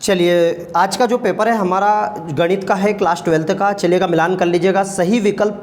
चलिए, आज का जो पेपर है हमारा गणित का है, क्लास 12th का। चलिएगा, मिलान कर लीजिएगा, सही विकल्प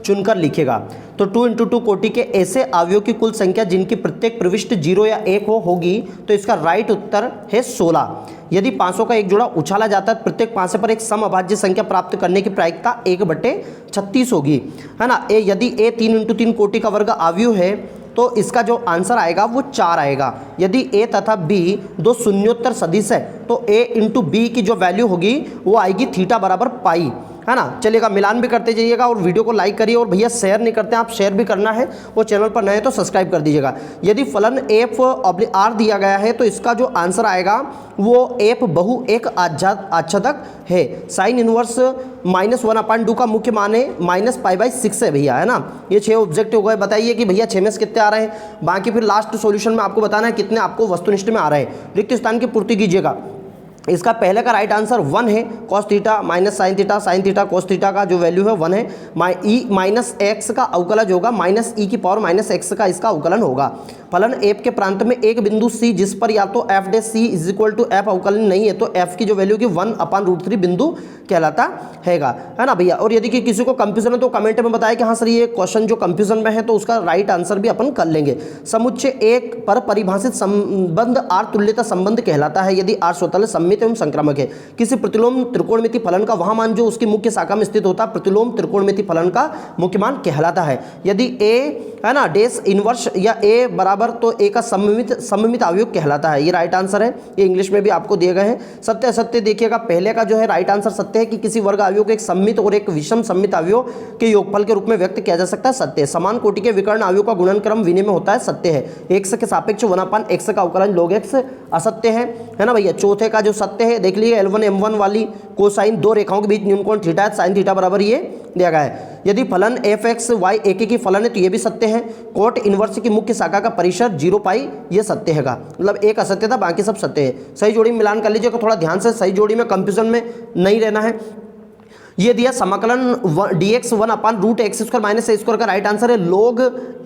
चुनकर लिखिएगा। तो 2 × 2 कोटि के ऐसे अवयवों की कुल संख्या जिनकी प्रत्येक प्रविष्टि 0 या 1 होगी, तो इसका राइट उत्तर है 16। यदि 500 का एक जोड़ा उछाला जाता है, प्रत्येक 500 पर एक समअभाज्य संख्या प्राप्त करने की प्रायिकता 1/36 होगी, है ना। यदि a 3 × 3 कोटि का वर्ग अवयव है तो इसका जो आंसर आएगा वो 4 आएगा। यदि a तथा b दो शून्योत्तर सदिश है तो a × b की जो वैल्यू होगी वो आएगी थीटा बराबर पाई, है ना। चलिएगा, मिलान भी करते जाइएगा और वीडियो को लाइक करिए। और भैया शेयर नहीं करते हैं आप, शेयर भी करना है, वो चैनल पर नए तो सब्सक्राइब कर दीजिएगा। यदि फलन f/r दिया गया है तो इसका जो आंसर आएगा वो f बहु एक आच्छादक है। साइन इनवर्स -1/2 का मुख्य मान है -π/6 है भैया, है ना। ये 6 ऑब्जेक्टिव हो गए। बताइए कि भैया 6 में से कितने आ रहे हैं, बाकी फिर लास्ट सॉल्यूशन में आपको बताना है कितने आपको वस्तुनिष्ठ में आ रहे हैं। रिक्त स्थान की पूर्ति कीजिएगा। इसका पहले का राइट आंसर 1 है। cos theta minus sine theta cos theta का जो वैल्यू है 1 है। -x का अवकलज होगा -e⁻⁻x का इसका अवकलन होगा। फलन f के प्रांत में एक बिंदु c जिस पर या तो f' c = f अवकलन नहीं है तो f की जो वैल्यू की 1/√3 बिंदु कहलाता हैगा, है ना भैया। और यदि कि किसी को कंफ्यूजन है तो कमेंट में बताया कि हाँ सर ये क्वेश्चन जो कंफ्यूजन में है तो उसका राइट आंसर भी अपन कर लेंगे। समुच्चय 1 पर परिभाषित संबंध r तुल्यता संबंध कहलाता है यदि r स्वतल सममित एवं संक्रामक है। किसी प्रतिलोम त्रिकोणमिति फलन का वह मान जो उसकी मुख्य शाखा में स्थित होता है प्रतिलोम त्रिकोणमिति फलन का मुख्य मान कहलाता है। यदि a, है ना, डेस इनवर्स या a बराबर तो a का सममित अवयव कहलाता है। ये राइट आंसर है। ये इंग्लिश में भी आपको दिए गए हैं। सत्य असत्य देखिएगा, पहले का जो है राइट आंसर सत्य है कि किसी वर्ग अवयव को एक सममित और एक विषम सममित अवयव के योगफल के रूप में व्यक्त किया जा सकता है, सत्य है। समान कोटि के विकर्ण अवयव का गुणनक्रम विनिमय होता है, सत्य है। x के सापेक्ष 1/x का अवकलन log x असत्य है ना भैया। चौथे का जो सत्य है देख लीजिए, L1 M1 वाली कोसाइन दो रेखाओं के बीच न्यूनकोण थीटा है, साइन थीटा बराबर ये दिया गया है। यदि फलन f(x, y) एक की फलन है तो ये भी सत्य है। कोट इनवर्स की मुख्य शाखा का परिसर 0π ये सत्य हैगा, मतलब एक असत्य था बाकी सब सत्य है। सही जोड़ी में मिलान कर लीजिएगा, थोड़ा ध्यान से, सही जोड़ी में कंफ्यूजन में नहीं रहना है। ये दिया समाकलन dx 1/√x² - a² का राइट आंसर है log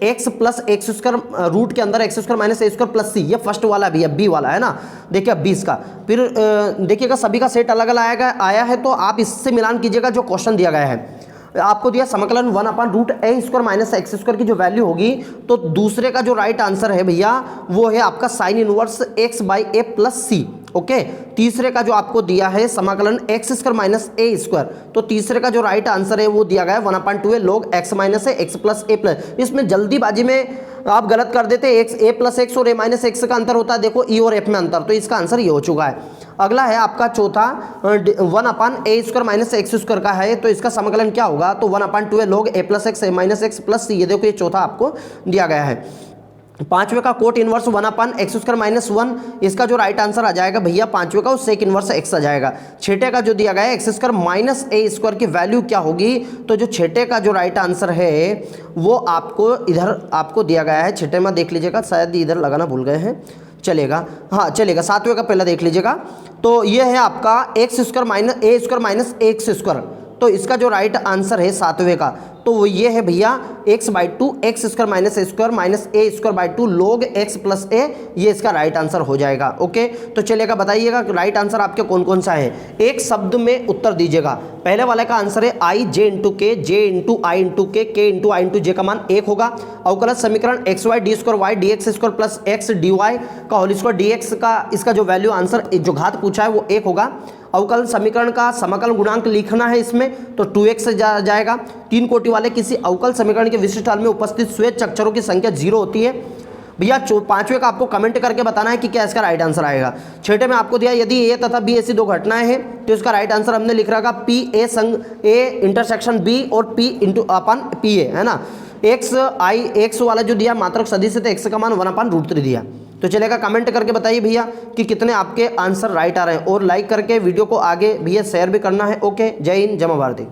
x + x², रूट के अंदर x² - a² + c। ये फर्स्ट वाला भी है, बी वाला है ना। देखिए 20 का फिर देखिएगा, सभी का सेट अलग अलग आया है तो आप इससे मिलान कीजिएगा जो क्वेश्चन दिया गया है। आपको दिया समाकलन 1/√a² - x² की जो वैल्यू होगी तो दूसरे का जो राइट आंसर है भैया वो है आपका sine inverse x/a + c। Okay, तीसरे का जो आपको दिया है समाकलन x² - a², तो तीसरे का जो राइट आंसर है वो दिया गया है 1/2 log x - a x + a+। इसमें जल्दीबाजी में आप गलत कर देते हैं, a + x और a - x का अंतर होता है, देखो e और f में अंतर, तो इसका आंसर ये हो चुका है। अगला है आपका चौथा 1/a² - x² का है, तो इसका समाकलन क्या होगा, तो 1/2 log a + x - x + c। ये देखो ये चौथा आपको दिया गया है। पांचवे का कोट इनवर्स 1/x² - 1, इसका जो राइट आंसर आ जाएगा भैया पांचवे का वो सेक इनवर्स x आ जाएगा। छठे का जो दिया गया है x² - a² की वैल्यू क्या होगी, तो जो छठे का जो राइट आंसर है वो आपको इधर आपको दिया गया है। छठे में देख लीजिएगा, शायद इधर लगाना भूल गए हैं, चलेगा, हाँ चलेगा। सातवें का पहला देख लीजिएगा, तो ये है आपका x² - a², तो इसका जो राइट आंसर है सातवें का तो वो ये है भैया x/2 x² - a² - a²/2 log x + a, ये इसका राइट आंसर हो जाएगा। ओके, तो चलेगा, बताइएगा राइट आंसर आपके कौन कौन सा है, एक शब्द में उत्तर दीजिएगा। पहले वाले का आंसर है i j × k, j × i × k, k × i × j का मान 1 होगा। अवकलज समीकरण xy d² dx² + x dy का होल स्क्वायर dx का इसका जो वैल्यू आंसर जो घात पूछा है वो 1 होगा। अवकलन समीकरण का समाकलन गुणांक लिखना है इसमें, तो 2x से जाएगा। तीन कोटि वाले किसी अवकल समीकरण के विशिष्ट हल में उपस्थित श्वेत अक्षरों की संख्या 0 होती है भैया। पांचवे का आपको कमेंट करके बताना है कि क्या इसका राइट आंसर आएगा। छठे में आपको दिया यदि a तथा b ऐसी दो घटनाएं हैं तो इसका राइट आंसर हमने लिख रखा p a संग a इंटरसेक्शन b और p × p a, है ना। x वाला जो दिया मात्रक सदिश है, x का मान 1/√3 दिया। तो चलेगा, कमेंट करके बताइए भैया कि कितने आपके आंसर राइट आ रहे हैं, और लाइक करके वीडियो को आगे भैया शेयर भी करना है। ओके, जय हिंद, जय भारत।